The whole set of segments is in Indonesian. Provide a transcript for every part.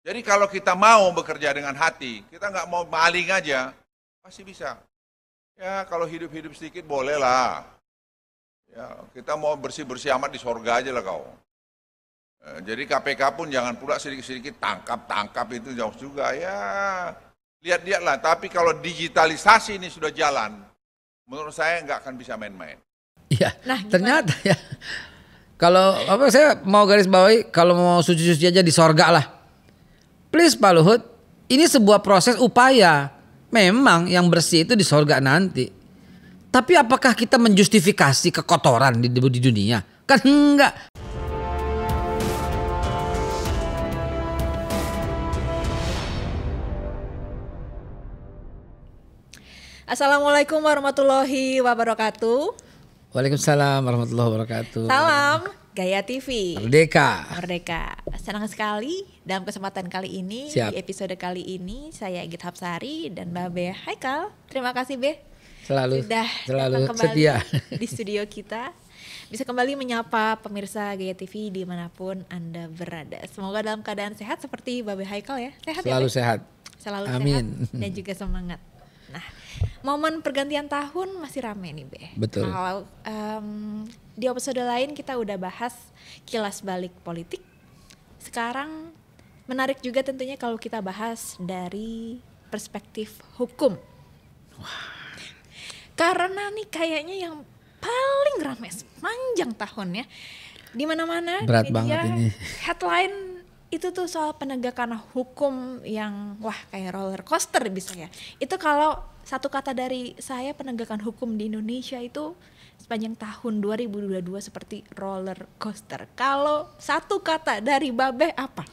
Jadi kalau kita mau bekerja dengan hati, kita nggak mau maling aja, pasti bisa. Ya kalau hidup-hidup sedikit bolehlah. Ya kita mau bersih-bersih amat di sorga aja lah kau. Jadi KPK pun jangan pula sedikit-sedikit tangkap itu jauh juga ya. Lihat-lihatlah, tapi kalau digitalisasi ini sudah jalan, menurut saya nggak akan bisa main-main. Iya, nah, ternyata ya. Kalau apa saya mau garis bawahi, kalau mau suci-suci aja di sorga lah. Please Pak Luhut, ini sebuah proses upaya. Memang yang bersih itu di sorga nanti. Tapi apakah kita menjustifikasi kekotoran di dunia? Kan enggak. Assalamualaikum warahmatullahi wabarakatuh. Waalaikumsalam warahmatullahi wabarakatuh. Salam Gaya TV. Merdeka. Merdeka. Senang sekali dalam kesempatan kali ini. Siap. Di episode kali ini saya Egit Hapsari dan Mbak Be Haikal. Terima kasih Be. Selalu datang kembali setia di studio kita. Bisa kembali menyapa pemirsa Gaya TV dimanapun Anda berada. Semoga dalam keadaan sehat seperti Mbak Be Haikal ya. Sehat selalu ya, sehat. Selalu Amin. sehat dan juga semangat. Nah, momen pergantian tahun masih rame nih Be. Betul. Kalau di episode lain kita udah bahas kilas balik politik. Sekarang menarik juga tentunya kalau kita bahas dari perspektif hukum. Wah. Karena nih kayaknya yang paling ramai sepanjang tahun ya. Di mana-mana berat media banget ini. Headline itu tuh soal penegakan hukum yang wah kayak roller coaster bisa ya. Itu kalau satu kata dari saya, penegakan hukum di Indonesia itu sepanjang tahun 2022 seperti roller coaster. Kalau satu kata dari Babe apa?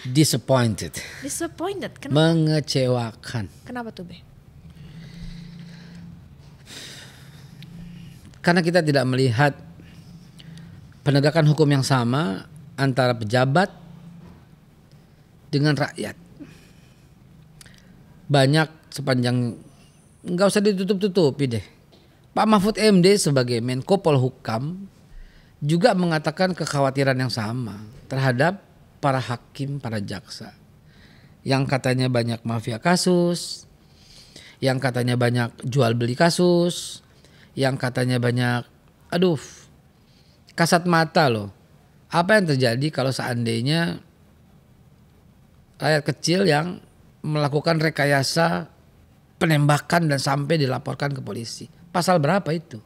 Disappointed. Disappointed. Kenapa? Mengecewakan. Kenapa tuh Be? Karena kita tidak melihat penegakan hukum yang sama antara pejabat dengan rakyat. Banyak sepanjang, nggak usah ditutup-tutupi deh. Pak Mahfud MD sebagai Menko Polhukam juga mengatakan kekhawatiran yang sama terhadap para hakim, para jaksa. Yang katanya banyak mafia kasus, yang katanya banyak jual beli kasus, yang katanya banyak, kasat mata loh. Apa yang terjadi kalau seandainya rakyat kecil yang melakukan rekayasa penembakan dan sampai dilaporkan ke polisi? Pasal berapa itu?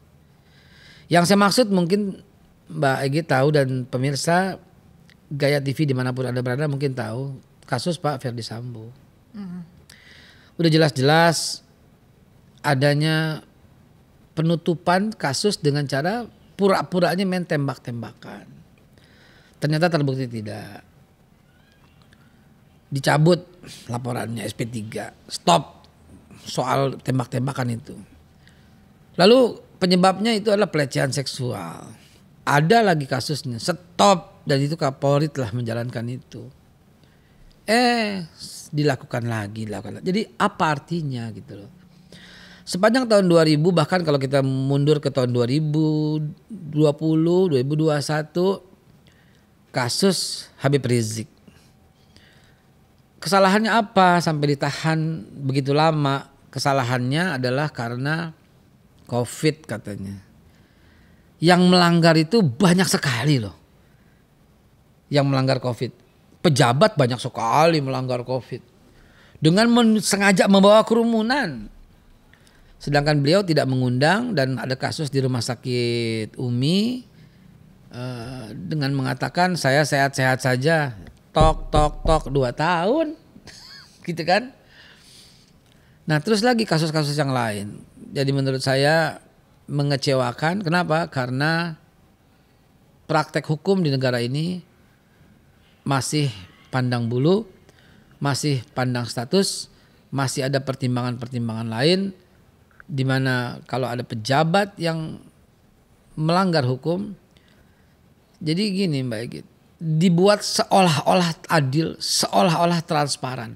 Yang saya maksud mungkin Mbak Egy tahu dan pemirsa Gaya TV dimanapun Anda berada mungkin tahu kasus Pak Ferdy Sambo. Udah jelas-jelas adanya penutupan kasus dengan cara pura-puranya main tembak-tembakan. Ternyata terbukti tidak. Dicabut laporannya SP3. Stop soal tembak-tembakan itu. Lalu penyebabnya itu adalah pelecehan seksual. Ada lagi kasusnya. Stop. Dan itu Kapolri telah menjalankan itu. Dilakukan lagi. Jadi apa artinya gitu loh. Sepanjang tahun 2000 bahkan kalau kita mundur ke tahun 2020, 2021 kasus Habib Rizik. Kesalahannya apa sampai ditahan begitu lama? Kesalahannya adalah karena COVID katanya. Yang melanggar itu banyak sekali loh. Yang melanggar COVID. Pejabat banyak sekali melanggar COVID. Dengan sengaja membawa kerumunan. Sedangkan beliau tidak mengundang dan ada kasus di rumah sakit Umi dengan mengatakan saya sehat-sehat saja. Tok 2 tahun. Gitu kan. Nah terus lagi kasus-kasus yang lain. Jadi menurut saya mengecewakan. Kenapa? Karena praktek hukum di negara ini masih pandang bulu. Masih pandang status. Masih ada pertimbangan-pertimbangan lain. Dimana kalau ada pejabat yang melanggar hukum. Jadi gini Mbak Egit. Dibuat seolah-olah adil, seolah-olah transparan.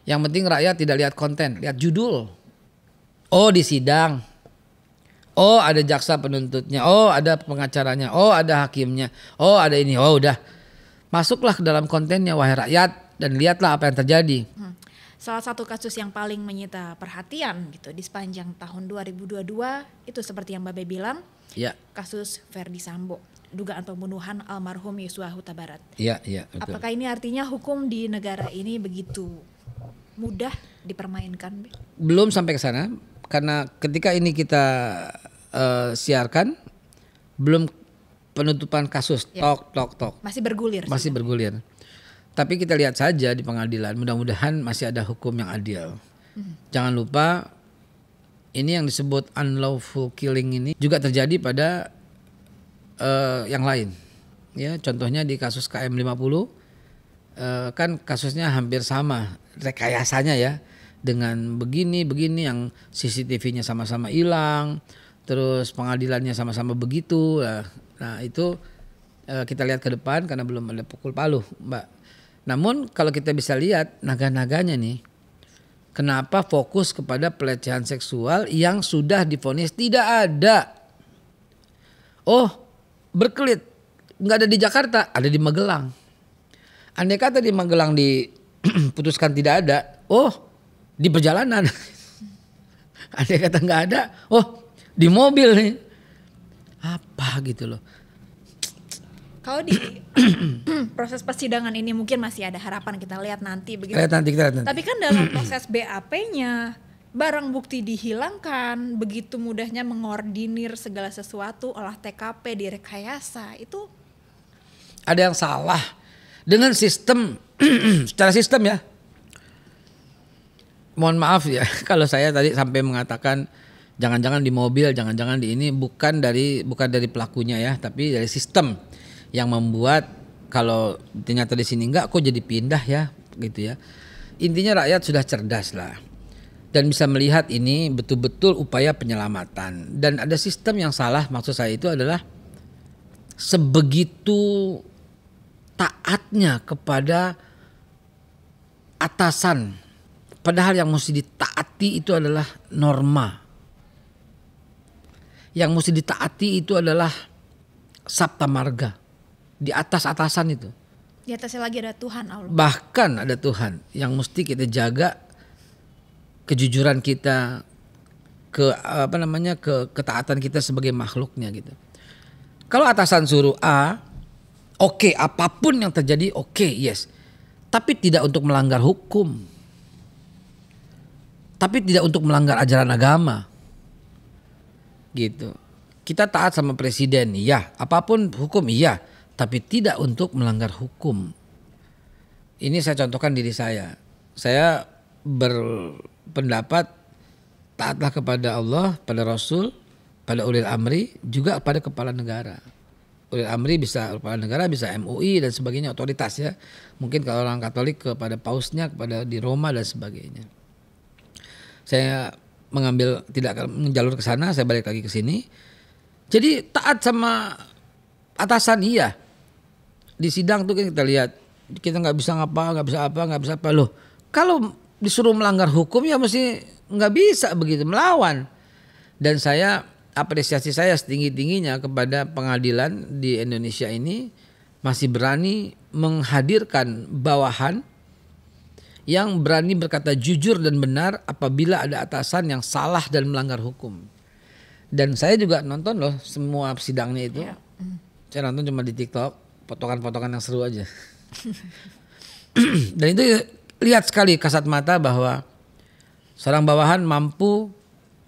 Yang penting rakyat tidak lihat konten, lihat judul. Oh di sidang. Oh ada jaksa penuntutnya. Oh ada pengacaranya. Oh ada hakimnya. Oh ada ini. Oh udah. Masuklah ke dalam kontennya wahai rakyat dan lihatlah apa yang terjadi. Salah satu kasus yang paling menyita perhatian gitu di sepanjang tahun 2022 itu seperti yang Mbak Be bilang, Ya, kasus Verdi Sambo, dugaan pembunuhan almarhum Yosua Huta Barat. iya, betul. Apakah ini artinya hukum di negara ini begitu mudah dipermainkan, Be? Belum sampai ke sana karena ketika ini kita siarkan belum penutupan kasus. Ya. Tok. Masih bergulir. Masih bergulir. Tapi kita lihat saja di pengadilan, mudah-mudahan masih ada hukum yang adil. Jangan lupa ini yang disebut unlawful killing ini juga terjadi pada yang lain. Ya, contohnya di kasus KM50 kan kasusnya hampir sama rekayasanya ya, dengan begini yang CCTV-nya sama-sama hilang, terus pengadilannya sama-sama begitu. Nah itu kita lihat ke depan karena belum ada pukul palu, Mbak. Namun kalau kita bisa lihat naga-naganya nih, kenapa fokus kepada pelecehan seksual yang sudah divonis tidak ada? Oh, berkelit, nggak ada di Jakarta, ada di Magelang. Andai kata di Magelang diputuskan tidak ada, oh di perjalanan. Andai kata nggak ada, oh di mobil nih. Apa gitu loh. Kalau di proses persidangan ini mungkin masih ada harapan, kita lihat nanti begitu. Kita lihat nanti. Tapi kan dalam proses BAP-nya barang bukti dihilangkan, begitu mudahnya mengordinir segala sesuatu, olah TKP direkayasa, itu ada yang salah dengan sistem secara sistem ya. Mohon maaf ya kalau saya tadi sampai mengatakan jangan-jangan di mobil, jangan-jangan di ini bukan dari pelakunya ya, tapi dari sistem yang membuat kalau ternyata di sini enggak kok jadi pindah ya gitu ya. Intinya rakyat sudah cerdas lah dan bisa melihat ini betul-betul upaya penyelamatan, dan ada sistem yang salah. Maksud saya itu adalah sebegitu taatnya kepada atasan, padahal yang mesti ditaati itu adalah norma. Yang mesti ditaati itu adalah sabta marga. Di atas atasan itu. di atasnya lagi ada Tuhan Allah. Bahkan ada Tuhan yang mesti kita jaga kejujuran kita, ketaatan kita sebagai makhluknya gitu. Kalau atasan suruh A, oke, apapun yang terjadi oke, yes. Tapi tidak untuk melanggar hukum. Tapi tidak untuk melanggar ajaran agama. Gitu. Kita taat sama presiden, iya. Apapun hukum, iya. Tapi tidak untuk melanggar hukum. Ini saya contohkan diri saya. Saya berpendapat taatlah kepada Allah, pada Rasul, pada ulil amri, juga pada kepala negara. Ulil amri bisa kepala negara, bisa MUI dan sebagainya, otoritas ya. Mungkin kalau orang Katolik kepada pausnya, kepada di Roma dan sebagainya. Saya mengambil tidak menjalur ke sana, saya balik lagi ke sini. Jadi taat sama atasan iya. Di sidang tuh kita lihat kita nggak bisa nggak bisa apa loh. Kalau disuruh melanggar hukum ya mesti nggak bisa begitu melawan. Dan saya apresiasi saya setinggi-tingginya kepada pengadilan di Indonesia ini masih berani menghadirkan bawahan yang berani berkata jujur dan benar apabila ada atasan yang salah dan melanggar hukum. Dan saya juga nonton loh semua sidangnya itu. Yeah. Saya nonton cuma di TikTok, potongan-potongan yang seru aja. Dan itu lihat sekali kasat mata bahwa seorang bawahan mampu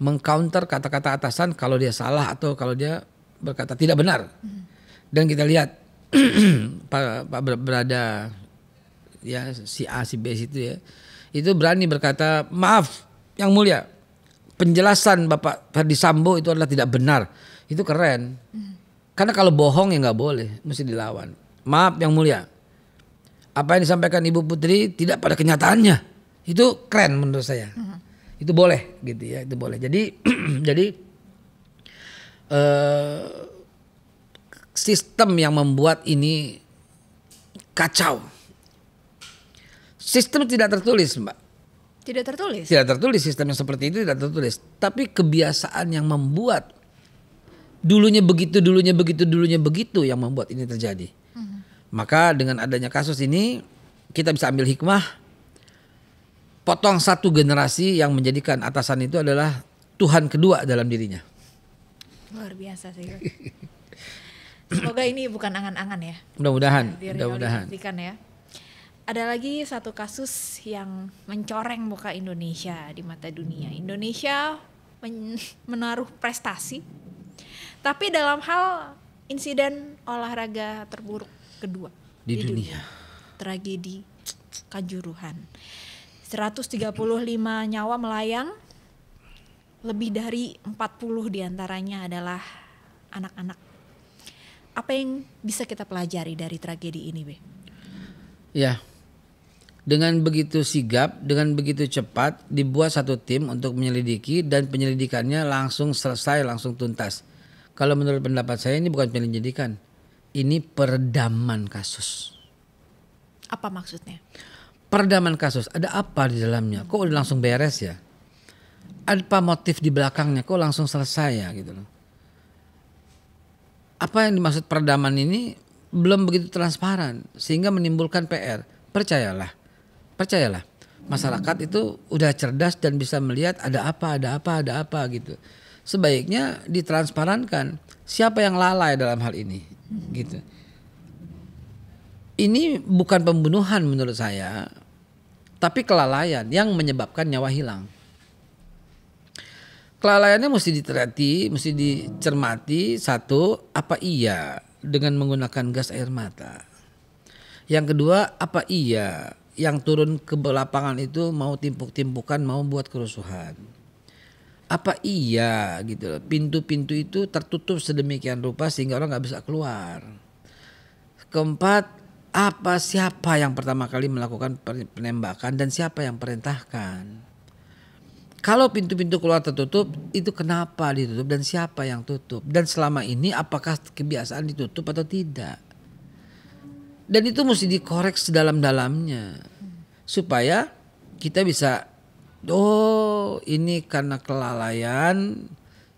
mengcounter kata-kata atasan kalau dia salah atau kalau dia berkata tidak benar. Dan kita lihat berada ya si A si B situ ya, itu berani berkata maaf yang mulia, penjelasan Bapak Verdi Sambo itu adalah tidak benar. Itu keren. Karena kalau bohong ya nggak boleh, mesti dilawan. Maaf yang mulia, apa yang disampaikan Ibu Putri tidak pada kenyataannya. Itu keren menurut saya. Itu boleh gitu ya, itu boleh. Jadi sistem yang membuat ini kacau. Sistem tidak tertulis, Mbak. Tidak tertulis? Tidak tertulis, sistem yang seperti itu tidak tertulis. Tapi kebiasaan yang membuat dulunya begitu yang membuat ini terjadi. Maka dengan adanya kasus ini kita bisa ambil hikmah, potong satu generasi yang menjadikan atasan itu adalah Tuhan kedua dalam dirinya. Luar biasa sih. Semoga ini bukan angan-angan ya. Mudah-mudahan. Direalisasikan ya. Ada lagi satu kasus yang mencoreng muka Indonesia di mata dunia. Indonesia menaruh prestasi, tapi dalam hal insiden olahraga terburuk kedua Di dunia. Tragedi Kanjuruhan. 135 nyawa melayang, lebih dari 40 diantaranya adalah anak-anak. Apa yang bisa kita pelajari dari tragedi ini, Be? Ya, dengan begitu sigap, dengan begitu cepat dibuat satu tim untuk menyelidiki dan penyelidikannya langsung selesai, langsung tuntas. Kalau menurut pendapat saya ini bukan penyelidikan, ini peredaman kasus. Apa maksudnya? Peredaman kasus, ada apa di dalamnya? Kok udah langsung beres ya? Apa motif di belakangnya? Kok langsung selesai ya gitu loh. Apa yang dimaksud peredaman ini belum begitu transparan sehingga menimbulkan PR. Percayalah. Masyarakat itu udah cerdas dan bisa melihat ada apa gitu. Sebaiknya ditransparankan siapa yang lalai dalam hal ini gitu. Ini bukan pembunuhan menurut saya, tapi kelalaian yang menyebabkan nyawa hilang. Kelalaiannya mesti diterati, mesti dicermati. Satu, apa iya dengan menggunakan gas air mata? Yang kedua, apa iya yang turun ke lapangan itu mau timpuk-timpukan, mau buat kerusuhan? Apa iya gitu, pintu-pintu itu tertutup sedemikian rupa sehingga orang nggak bisa keluar? Keempat, siapa yang pertama kali melakukan penembakan dan siapa yang perintahkan? Kalau pintu-pintu keluar tertutup, itu kenapa ditutup dan siapa yang tutup? Dan selama ini apakah kebiasaan ditutup atau tidak? Dan itu mesti dikorek sedalam-dalamnya supaya kita bisa, ini karena kelalaian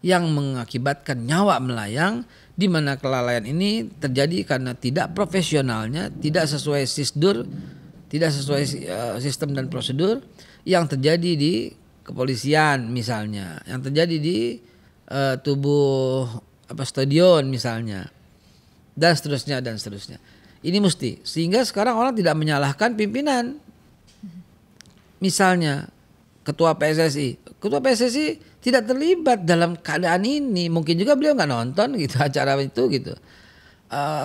yang mengakibatkan nyawa melayang, di mana kelalaian ini terjadi karena tidak profesionalnya, tidak sesuai sisdur, tidak sesuai sistem dan prosedur yang terjadi di kepolisian misalnya, yang terjadi di tubuh stadion misalnya, dan seterusnya. Ini mesti, sehingga sekarang orang tidak menyalahkan pimpinan. Misalnya Ketua PSSI tidak terlibat dalam keadaan ini, mungkin juga beliau nggak nonton gitu acara itu gitu.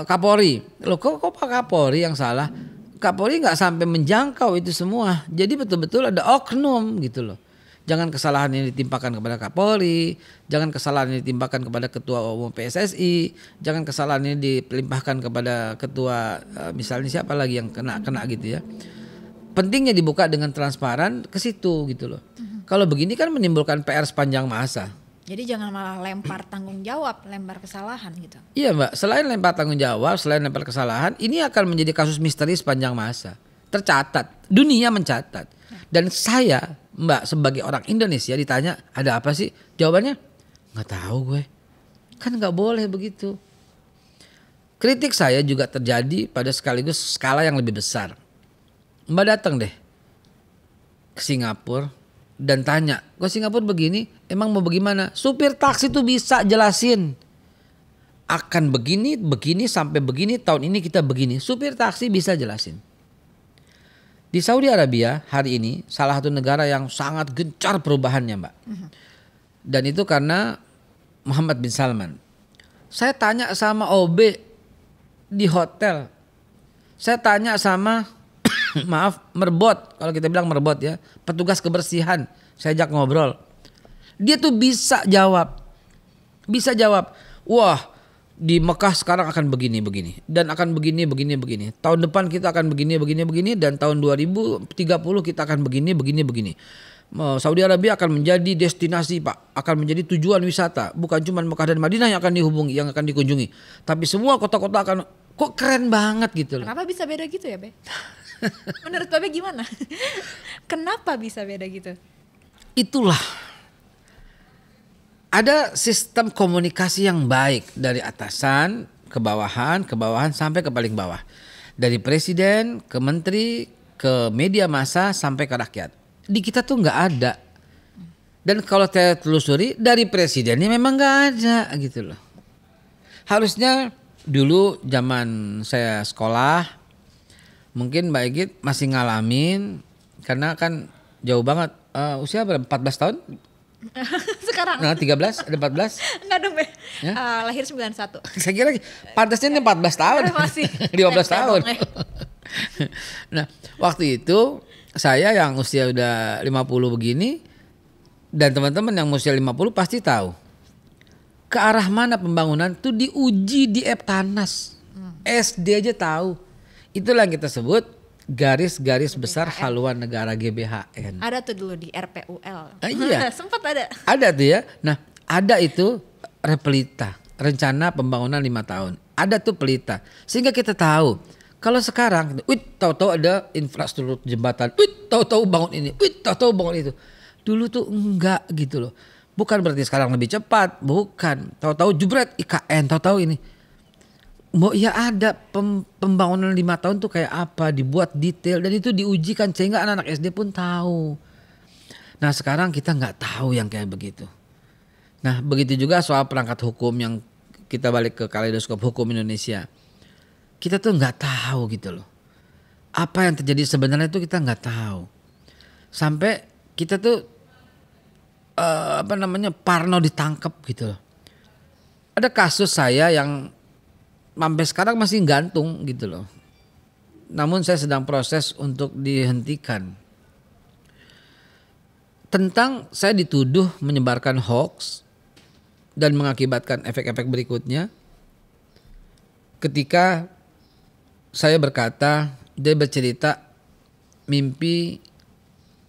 Kapolri, kok Pak Kapolri yang salah? Kapolri nggak sampai menjangkau itu semua, jadi betul-betul ada oknum gitu loh. Jangan kesalahan ini ditimpakan kepada Kapolri, jangan kesalahan ini ditimpakan kepada Ketua Umum PSSI, jangan kesalahan ini dilimpahkan kepada Ketua misalnya siapa lagi yang kena gitu ya. Pentingnya dibuka dengan transparan ke situ gitu loh. Kalau begini kan menimbulkan PR sepanjang masa. Jadi jangan malah lempar tanggung jawab, lempar kesalahan gitu. Iya Mbak, selain lempar tanggung jawab, selain lempar kesalahan, ini akan menjadi kasus misteri sepanjang masa. Tercatat, dunia mencatat. Dan saya Mbak sebagai orang Indonesia ditanya ada apa sih? Jawabannya nggak tahu gue. Kan nggak boleh begitu. Kritik saya juga terjadi pada sekaligus skala yang lebih besar. Mbak datang deh ke Singapura dan tanya, kok Singapura begini? Emang mau bagaimana? Supir taksi tuh bisa jelasin. Akan begini sampai begini, tahun ini kita begini. Supir taksi bisa jelasin. Di Saudi Arabia hari ini salah satu negara yang sangat gencar perubahannya Mbak. Dan itu karena Muhammad bin Salman. Saya tanya sama OB di hotel. Saya tanya sama merbot, kalau kita bilang merbot ya, petugas kebersihan. Saya ajak ngobrol. Dia tuh bisa jawab. Wah, di Mekah sekarang akan begini dan akan begini. Tahun depan kita akan begini dan tahun 2030 kita akan begini. Saudi Arabia akan menjadi destinasi Pak, akan menjadi tujuan wisata. Bukan cuma Mekah dan Madinah yang akan dihubungi, yang akan dikunjungi, tapi semua kota-kota akan. Kok keren banget gitu loh. Kenapa bisa beda gitu ya Be? Menurut Babe gimana? Kenapa bisa beda gitu? Itulah. Ada sistem komunikasi yang baik dari atasan ke bawahan sampai ke paling bawah. Dari presiden ke menteri ke media massa sampai ke rakyat. Di kita tuh nggak ada. Dan kalau saya telusuri dari presidennya memang nggak ada gitu loh. Harusnya dulu zaman saya sekolah mungkin Mbak Egit masih ngalamin karena kan jauh banget. Usia berapa? 14 tahun? Sekarang. Nah 13, ada 14. Enggak dong, Be. Ya? Lahir 91. Saya kira pantasnya ini 14 tahun. Masih 15 tahun. ya. Nah, waktu itu saya yang usia udah 50 begini dan teman-teman yang usia 50 pasti tahu. Ke arah mana pembangunan tuh diuji di Eptanas. SD aja tahu. Itulah yang kita sebut garis-garis besar haluan negara GBHN. Ada tuh dulu di RPUL. Iya. Sempat ada. Ada tuh ya. Nah, ada itu repelita, rencana pembangunan 5 tahun. Ada tuh pelita. Sehingga kita tahu. Kalau sekarang, tahu-tahu ada infrastruktur jembatan, tahu-tahu bangun ini, tahu-tahu bangun itu. Dulu tuh enggak gitu loh. Bukan berarti sekarang lebih cepat, bukan. Tahu-tahu jebret IKN, tahu-tahu ini. Ya ada pembangunan 5 tahun tuh kayak apa, dibuat detail dan itu diujikan sehingga anak-anak SD pun tahu. Nah sekarang kita nggak tahu yang kayak begitu. Nah begitu juga soal perangkat hukum yang kita balik ke kaleidoskop hukum Indonesia. Kita tuh nggak tahu gitu loh. Apa yang terjadi sebenarnya itu kita nggak tahu. Sampai kita tuh parno ditangkap gitu loh. Ada kasus saya yang sampai sekarang masih gantung gitu loh. Namun saya sedang proses untuk dihentikan. Tentang saya dituduh menyebarkan hoax dan mengakibatkan efek-efek berikutnya. Ketika saya berkata, dia bercerita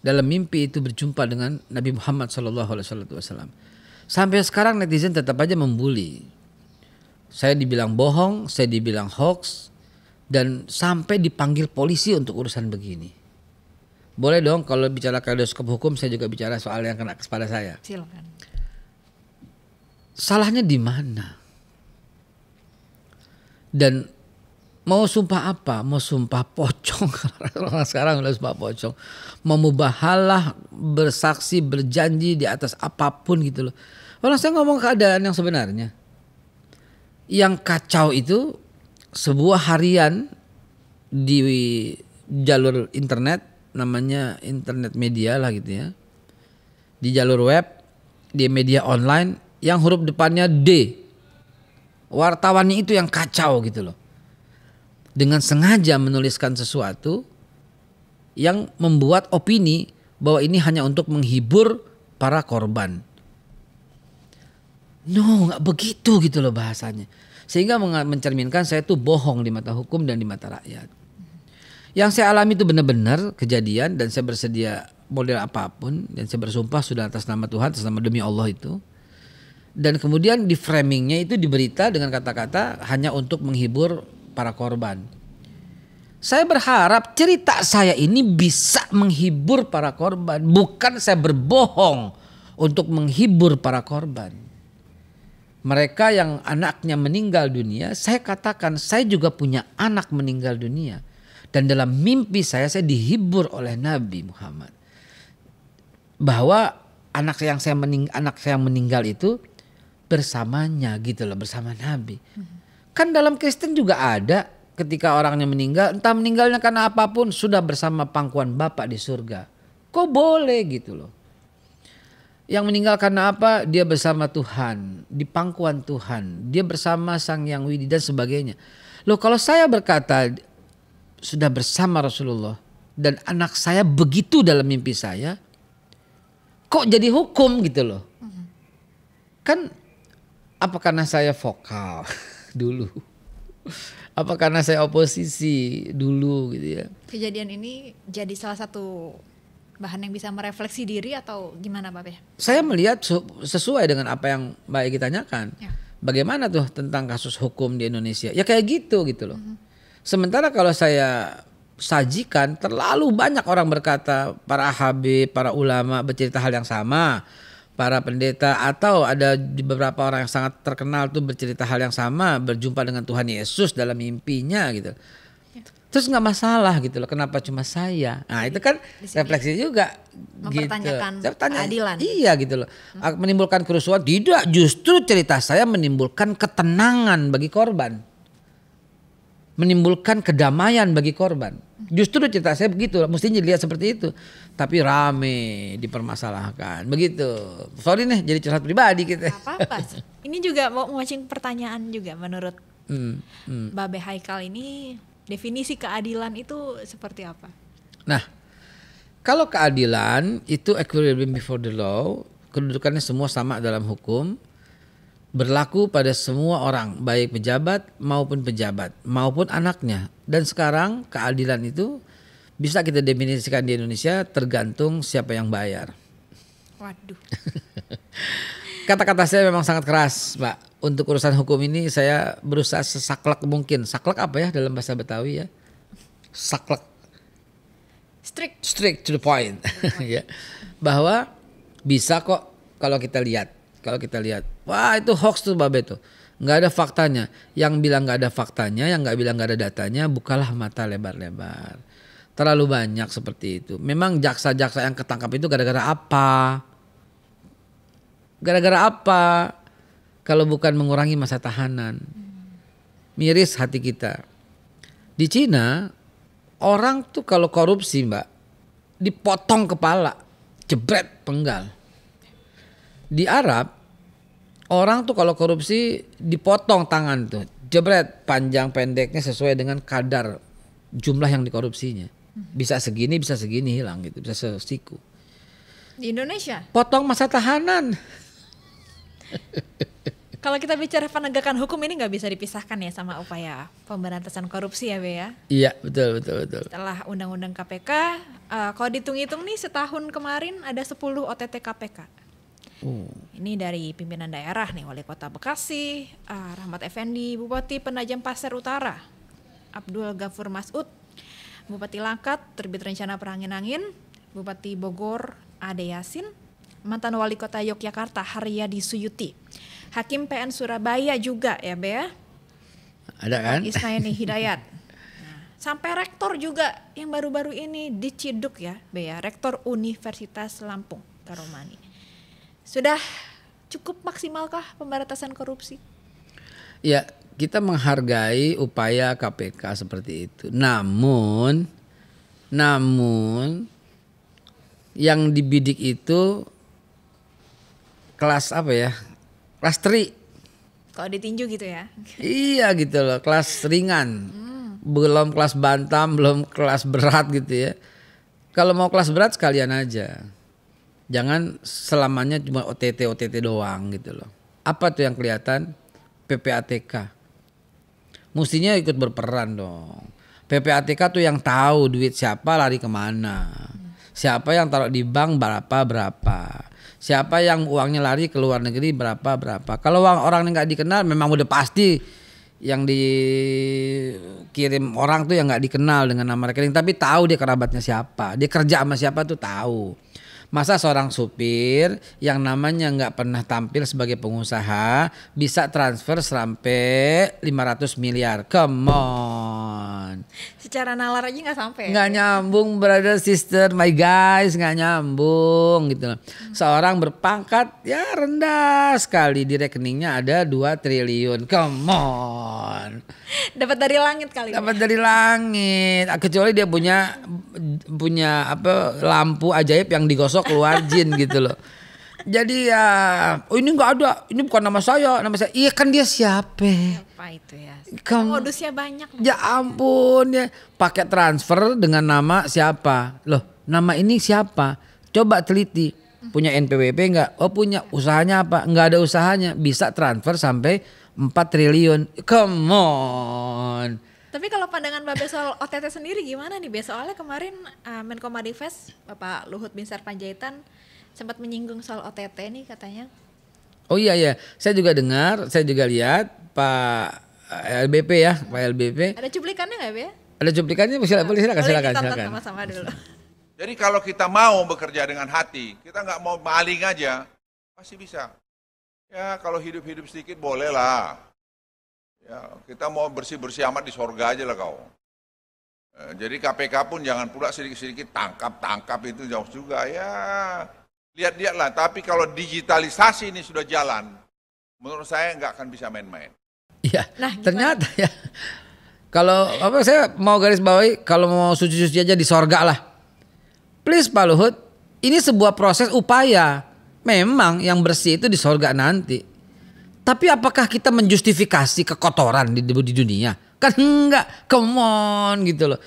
dalam mimpi itu berjumpa dengan Nabi Muhammad SAW. Sampai sekarang netizen tetap aja membuli. Saya dibilang bohong, saya dibilang hoax, dan sampai dipanggil polisi untuk urusan begini. Boleh dong kalau bicara kaleidoskop hukum saya juga bicara soal yang kena kepada saya. Silakan. Salahnya di mana? Dan mau sumpah apa? Mau sumpah pocong. Orang sekarang udah sumpah pocong. Mau mubahalah, bersaksi, berjanji di atas apapun gitu loh. Orang saya ngomong keadaan yang sebenarnya. Yang kacau itu sebuah harian di jalur internet, namanya internet media lah gitu ya. Di jalur web, di media online yang huruf depannya D. Wartawannya itu yang kacau gitu loh. Dengan sengaja menuliskan sesuatu yang membuat opini bahwa ini hanya untuk menghibur para korban. No, gak begitu gitu loh bahasanya. Sehingga mencerminkan saya tuh bohong di mata hukum dan di mata rakyat. Yang saya alami itu benar-benar kejadian dan saya bersedia model apapun. Dan saya bersumpah sudah atas nama Tuhan, atas nama demi Allah itu. Dan kemudian di framingnya itu diberita dengan kata-kata hanya untuk menghibur para korban. Saya berharap cerita saya ini bisa menghibur para korban. Bukan saya berbohong untuk menghibur para korban. Mereka yang anaknya meninggal dunia, saya katakan saya juga punya anak meninggal dunia. Dan dalam mimpi saya dihibur oleh Nabi Muhammad. Bahwa anak saya meninggal itu bersamanya gitu loh, bersama Nabi. Kan dalam Kristen juga ada ketika orangnya meninggal, entah meninggalnya karena apapun sudah bersama pangkuan Bapa di surga. Kok boleh gitu loh. Yang meninggal karena apa? Dia bersama Tuhan, di pangkuan Tuhan, dia bersama Sang Yang Widi dan sebagainya. Loh kalau saya berkata sudah bersama Rasulullah dan anak saya begitu dalam mimpi saya, kok jadi hukum gitu loh? Kan apa karena saya vokal dulu? Apa karena saya oposisi dulu gitu ya? Kejadian ini jadi salah satu bahan yang bisa merefleksi diri atau gimana Pak Be? Saya melihat sesuai dengan apa yang Mbak Egy tanyakan. Ya. Bagaimana tuh tentang kasus hukum di Indonesia? Ya kayak gitu loh. Sementara kalau saya sajikan terlalu banyak orang berkata, para habib, para ulama bercerita hal yang sama. Para pendeta atau ada beberapa orang yang sangat terkenal tuh bercerita hal yang sama, berjumpa dengan Tuhan Yesus dalam mimpinya gitu. Terus nggak masalah gitu loh, kenapa cuma saya? Nah itu kan Disiplin. refleksi juga Mempertanyakan gitu. Saya tanya, keadilan. iya gitu loh. Menimbulkan kerusuhan, tidak, justru cerita saya menimbulkan ketenangan bagi korban. Menimbulkan kedamaian bagi korban. Justru cerita saya begitu, mestinya dilihat seperti itu. Tapi rame dipermasalahkan, begitu. Sorry nih jadi curhat pribadi kita. Gak apa-apa. Ini juga mau mancing pertanyaan juga menurut Babe Haikal ini, definisi keadilan itu seperti apa? Nah, kalau keadilan itu equilibrium before the law, kedudukannya semua sama dalam hukum, berlaku pada semua orang, baik pejabat maupun anaknya. Dan sekarang keadilan itu bisa kita definisikan di Indonesia tergantung siapa yang bayar. Waduh. Kata-kata saya memang sangat keras, Mbak. Untuk urusan hukum ini saya berusaha sesaklek mungkin. Saklek apa ya dalam bahasa Betawi ya? Saklek. Strict to the point. Ya. Bahwa bisa kok kalau kita lihat. Wah itu hoax tuh Babe tuh. Nggak ada faktanya. Yang bilang nggak ada faktanya, yang nggak bilang nggak ada datanya, bukalah mata lebar-lebar. Terlalu banyak seperti itu. Memang jaksa-jaksa yang ketangkap itu gara-gara apa? Gara-gara apa? Kalau bukan mengurangi masa tahanan. Miris hati kita. Di Cina orang tuh kalau korupsi Mbak dipotong kepala, jebret penggal. Di Arab orang tuh kalau korupsi dipotong tangan tuh, jebret, panjang pendeknya sesuai dengan kadar jumlah yang dikorupsinya. Bisa segini hilang gitu, bisa sesiku. Di Indonesia? Potong masa tahanan. Kalau kita bicara penegakan hukum ini nggak bisa dipisahkan ya sama upaya pemberantasan korupsi ya Be ya. Iya betul. Setelah undang-undang KPK, kalau dihitung-hitung nih setahun kemarin ada 10 OTT KPK. Ini dari pimpinan daerah nih, Wali Kota Bekasi, Rahmat Effendi, Bupati Penajam Pasir Utara, Abdul Ghafur Masud, Bupati Langkat, Terbit Rencana Perangin-Angin, Bupati Bogor, Ade Yasin, mantan Wali Kota Yogyakarta, Haryadi Suyuti, Hakim PN Surabaya juga ya Be ya. Ada kan? Isnaini Hidayat. Nah, sampai rektor juga yang baru-baru ini diciduk ya Be ya, Rektor Universitas Lampung, Karomani. Sudah cukup maksimalkah pemberantasan korupsi? Ya, kita menghargai upaya KPK seperti itu. Namun yang dibidik itu kelas apa ya? Kelas tri. Kalau ditinju gitu ya. Iya gitu loh, kelas ringan. Belum kelas bantam, belum kelas berat gitu ya. Kalau mau kelas berat sekalian aja. Jangan selamanya cuma OTT doang gitu loh. Apa tuh yang kelihatan? PPATK. Mestinya ikut berperan dong. PPATK tuh yang tahu duit siapa lari kemana. Siapa yang taruh di bank berapa. Siapa yang uangnya lari ke luar negeri berapa. Kalau orang yang nggak dikenal memang udah pasti yang dikirim orang tuh yang nggak dikenal dengan nama rekening. Tapi tahu dia kerabatnya siapa. Dia kerja sama siapa tuh tahu. Masa seorang supir yang namanya nggak pernah tampil sebagai pengusaha bisa transfer sampai 500 miliar? Come on. Secara nalar aja nggak sampai. Nggak nyambung brother sister my guys, nggak nyambung gitu loh. Seorang berpangkat ya rendah sekali di rekeningnya ada 2 triliun. Come on. Dapat dari langit kali. Dapat dari langit. Kecuali dia punya apa lampu ajaib yang digosok keluar jin gitu loh. Jadi ya, oh ini nggak ada, ini bukan nama saya. Iya kan dia siapa? Apa itu ya? Modusnya banyak. Ya ampun ya, pakai transfer dengan nama siapa? Loh, nama ini siapa? Coba teliti. Punya NPWP nggak? Oh punya. Usahanya apa? Nggak ada usahanya. Bisa transfer sampai 4 triliun. Come on. Tapi kalau pandangan Babe soal OTT sendiri gimana nih? Soalnya kemarin Menko Marifest Bapak Luhut Binsar Panjaitan sempat menyinggung soal OTT nih katanya. Oh iya, saya juga dengar, saya juga lihat Pak LBP ya, Pak LBP. Ada cuplikannya nggak Be? Ada cuplikannya, silakan. Sama-sama dulu. Jadi kalau kita mau bekerja dengan hati, kita nggak mau maling aja, pasti bisa. Ya kalau hidup-hidup sedikit bolehlah. Ya kita mau bersih-bersih amat di sorga aja lah kau. Jadi KPK pun jangan pula sedikit-sedikit tangkap itu jauh juga ya. Lihat-lihatlah, tapi kalau digitalisasi ini sudah jalan, menurut saya nggak akan bisa main-main. Iya, Nah, gimana? ternyata ya. Kalau apa saya mau garis bawahi, kalau mau suci-suci aja di sorga lah. Please Pak Luhut, ini sebuah proses upaya. Memang yang bersih itu di sorga nanti. Tapi apakah kita menjustifikasi kekotoran di dunia? Kan enggak, come on gitu loh.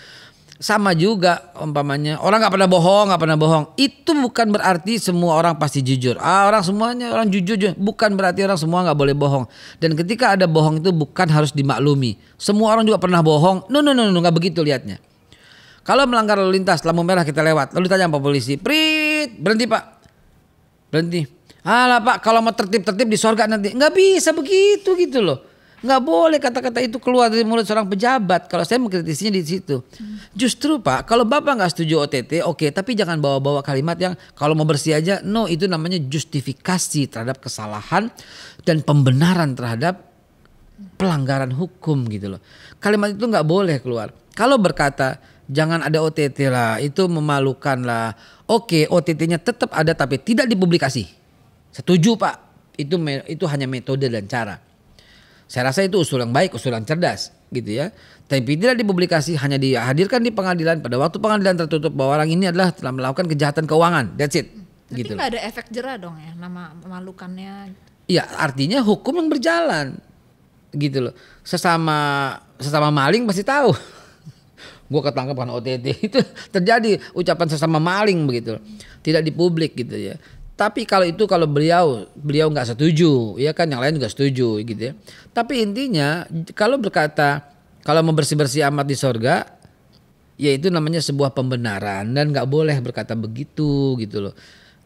Sama juga umpamanya orang nggak pernah bohong. Itu bukan berarti semua orang pasti jujur. Orang semuanya orang jujur. Bukan berarti orang semua nggak boleh bohong. Dan ketika ada bohong itu bukan harus dimaklumi. Semua orang juga pernah bohong. No, nggak begitu lihatnya. Kalau melanggar lalu lintas, lampu merah kita lewat. Lalu ditanya Pak polisi, Prit, berhenti Pak. Berhenti. Alah Pak, kalau mau tertib di sorga nanti. Nggak bisa begitu gitu loh. Nggak boleh kata-kata itu keluar dari mulut seorang pejabat. Kalau saya mengkritisinya di situ. Justru Pak, kalau Bapak nggak setuju OTT, oke, tapi jangan bawa-bawa kalimat yang kalau mau bersih aja. No, itu namanya justifikasi terhadap kesalahan dan pembenaran terhadap pelanggaran hukum gitu loh. Kalimat itu nggak boleh keluar. Kalau berkata jangan ada OTT lah, itu memalukan lah. Oke, OTT-nya tetap ada tapi tidak dipublikasi. Setuju Pak, itu hanya metode dan cara. Saya rasa itu usul yang baik, usul yang cerdas gitu ya. Tapi tidak dipublikasi, hanya dihadirkan di pengadilan pada waktu pengadilan tertutup bahwa orang ini adalah telah melakukan kejahatan keuangan. That's it. Berarti Gitu. nggak ada efek jera dong ya, nama memalukannya. Iya, artinya hukum yang berjalan. Gitu loh. Sesama maling pasti tahu. Gue ketangkep kan OTT itu terjadi ucapan sesama maling begitu. Tidak di publik gitu ya. Tapi kalau beliau nggak setuju, ya kan yang lain juga setuju gitu ya. Tapi intinya kalau berkata kalau mau bersih amat di sorga, ya itu namanya sebuah pembenaran dan nggak boleh berkata begitu gitu loh.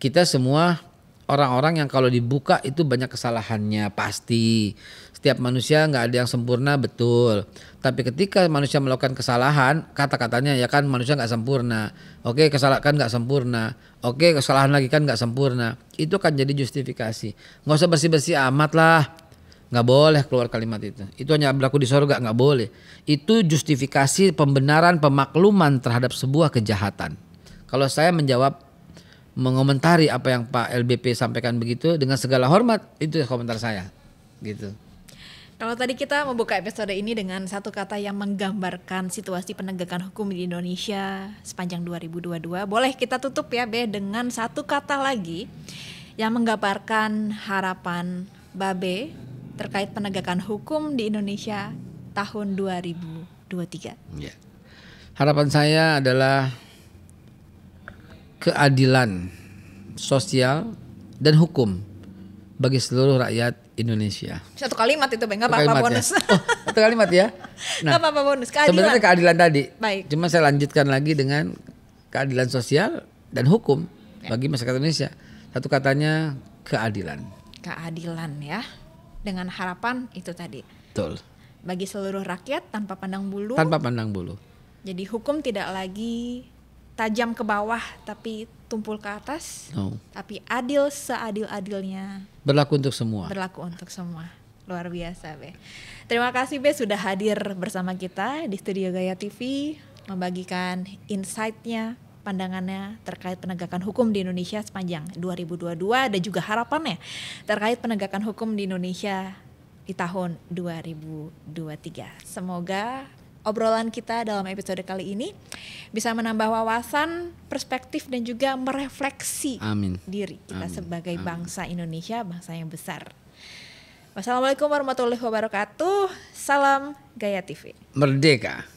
Kita semua orang-orang yang kalau dibuka itu banyak kesalahannya pasti. Setiap manusia nggak ada yang sempurna betul. Tapi ketika manusia melakukan kesalahan, kata-katanya ya kan manusia nggak sempurna. Oke, kesalahan kan nggak sempurna. Oke, kesalahan lagi kan nggak sempurna. Itu kan jadi justifikasi. Nggak usah bersih amat lah. Nggak boleh keluar kalimat itu. Itu hanya berlaku di sorga, nggak boleh. Itu justifikasi pembenaran pemakluman terhadap sebuah kejahatan. Kalau saya mengomentari apa yang Pak LBP sampaikan begitu dengan segala hormat, itu komentar saya gitu. Kalau tadi kita membuka episode ini dengan satu kata yang menggambarkan situasi penegakan hukum di Indonesia sepanjang 2022, boleh kita tutup ya Be dengan satu kata lagi yang menggambarkan harapan Babe terkait penegakan hukum di Indonesia tahun 2023. Ya. Harapan saya adalah keadilan sosial dan hukum bagi seluruh rakyat Indonesia. Satu kalimat itu Be, nggak Satu apa-apa kalimat bonus. ya. Oh, satu kalimat ya. Nggak apa-apa bonus, keadilan. Sebenarnya keadilan tadi. Baik. Cuma saya lanjutkan lagi dengan keadilan sosial dan hukum bagi masyarakat Indonesia. Satu katanya keadilan. Keadilan ya. Dengan harapan itu tadi. Betul. Bagi seluruh rakyat tanpa pandang bulu. Tanpa pandang bulu. Jadi hukum tidak lagi tajam ke bawah tapi tumpul ke atas. No. Tapi adil seadil-adilnya. Berlaku untuk semua. Berlaku untuk semua. Luar biasa Be. Terima kasih Be sudah hadir bersama kita di Studio Gaya TV. Membagikan insight-nya, pandangannya terkait penegakan hukum di Indonesia sepanjang 2022. Dan juga harapannya terkait penegakan hukum di Indonesia di tahun 2023. Semoga obrolan kita dalam episode kali ini bisa menambah wawasan, perspektif dan juga merefleksi Amin. diri kita Amin. sebagai bangsa Indonesia, bangsa yang besar. Wassalamualaikum warahmatullahi wabarakatuh. Salam Gaya TV. Merdeka.